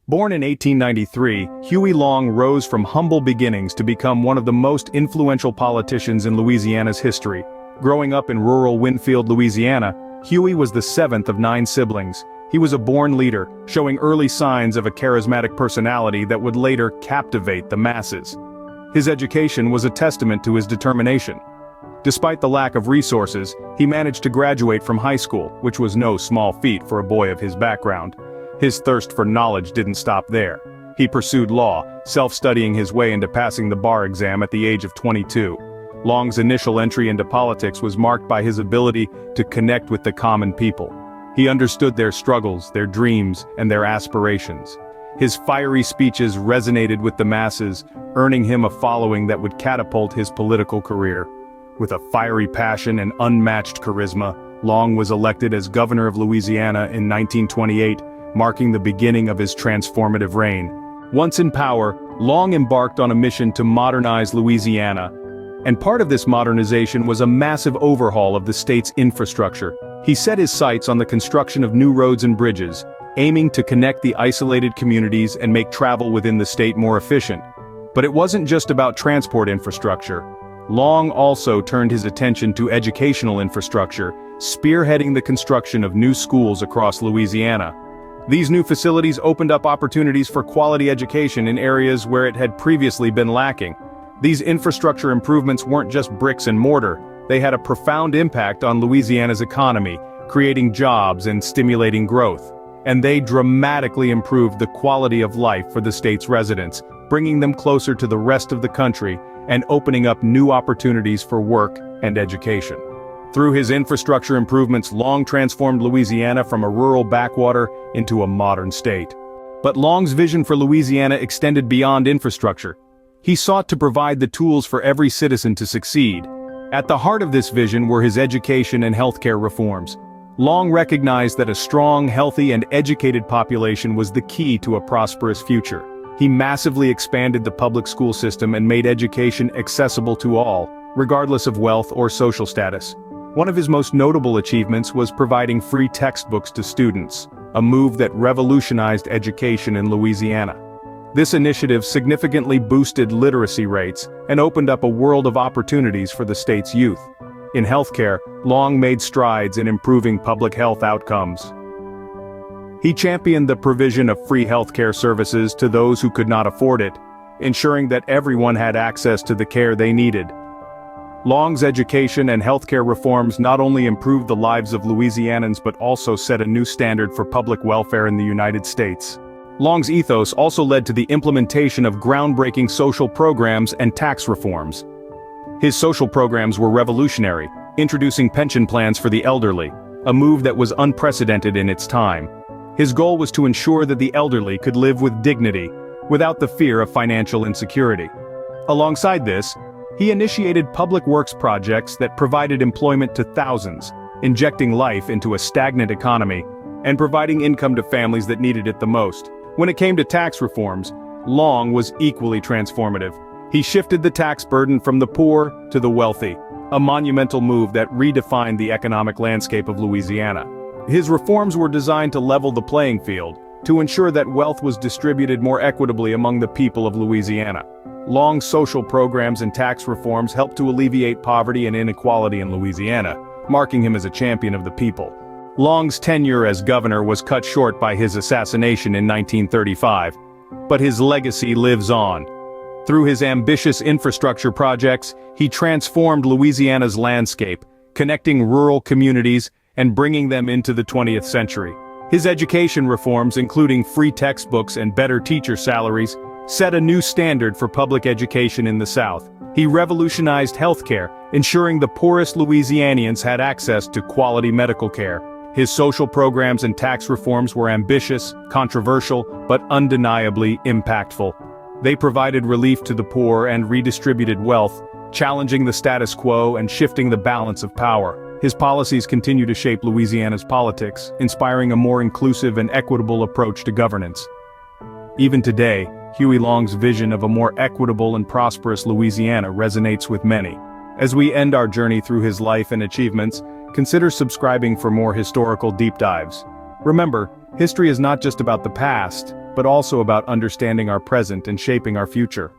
Born in 1893, Huey Long rose from humble beginnings to become one of the most influential politicians in Louisiana's history. Growing up in rural Winfield, Louisiana, Huey was the seventh of 9 siblings. He was a born leader, showing early signs of a charismatic personality that would later captivate the masses. His education was a testament to his determination. Despite the lack of resources, he managed to graduate from high school, which was no small feat for a boy of his background. His thirst for knowledge didn't stop there. He pursued law, self-studying his way into passing the bar exam at the age of 22. Long's initial entry into politics was marked by his ability to connect with the common people. He understood their struggles, their dreams, and their aspirations. His fiery speeches resonated with the masses, earning him a following that would catapult his political career. With a fiery passion and unmatched charisma, Long was elected as governor of Louisiana in 1928, marking the beginning of his transformative reign. Once in power, Long embarked on a mission to modernize Louisiana, and part of this modernization was a massive overhaul of the state's infrastructure. He set his sights on the construction of new roads and bridges, aiming to connect the isolated communities and make travel within the state more efficient. But it wasn't just about transport infrastructure. Long also turned his attention to educational infrastructure, spearheading the construction of new schools across Louisiana. These new facilities opened up opportunities for quality education in areas where it had previously been lacking. These infrastructure improvements weren't just bricks and mortar, they had a profound impact on Louisiana's economy, creating jobs and stimulating growth. And they dramatically improved the quality of life for the state's residents, bringing them closer to the rest of the country and opening up new opportunities for work and education. Through his infrastructure improvements, Long transformed Louisiana from a rural backwater into a modern state. But Long's vision for Louisiana extended beyond infrastructure. He sought to provide the tools for every citizen to succeed. At the heart of this vision were his education and healthcare reforms. Long recognized that a strong, healthy, and educated population was the key to a prosperous future. He massively expanded the public school system and made education accessible to all, regardless of wealth or social status. One of his most notable achievements was providing free textbooks to students, a move that revolutionized education in Louisiana. This initiative significantly boosted literacy rates and opened up a world of opportunities for the state's youth. In healthcare, Long made strides in improving public health outcomes. He championed the provision of free healthcare services to those who could not afford it, ensuring that everyone had access to the care they needed. Long's education and healthcare reforms not only improved the lives of Louisianans but also set a new standard for public welfare in the United States. Long's ethos also led to the implementation of groundbreaking social programs and tax reforms. His social programs were revolutionary, introducing pension plans for the elderly, a move that was unprecedented in its time. His goal was to ensure that the elderly could live with dignity, without the fear of financial insecurity. Alongside this, he initiated public works projects that provided employment to thousands, injecting life into a stagnant economy, and providing income to families that needed it the most. When it came to tax reforms, Long was equally transformative. He shifted the tax burden from the poor to the wealthy, a monumental move that redefined the economic landscape of Louisiana. His reforms were designed to level the playing field, to ensure that wealth was distributed more equitably among the people of Louisiana. Long's social programs and tax reforms helped to alleviate poverty and inequality in Louisiana, marking him as a champion of the people. Long's tenure as governor was cut short by his assassination in 1935, but his legacy lives on. Through his ambitious infrastructure projects, he transformed Louisiana's landscape, connecting rural communities and bringing them into the 20th century. His education reforms, including free textbooks and better teacher salaries, set a new standard for public education in the South. He revolutionized healthcare, ensuring the poorest Louisianians had access to quality medical care. His social programs and tax reforms were ambitious, controversial, but undeniably impactful. They provided relief to the poor and redistributed wealth, challenging the status quo and shifting the balance of power. His policies continue to shape Louisiana's politics, inspiring a more inclusive and equitable approach to governance. Even today, Huey Long's vision of a more equitable and prosperous Louisiana resonates with many. As we end our journey through his life and achievements, consider subscribing for more historical deep dives. Remember, History is not just about the past, but also about understanding our present and shaping our future.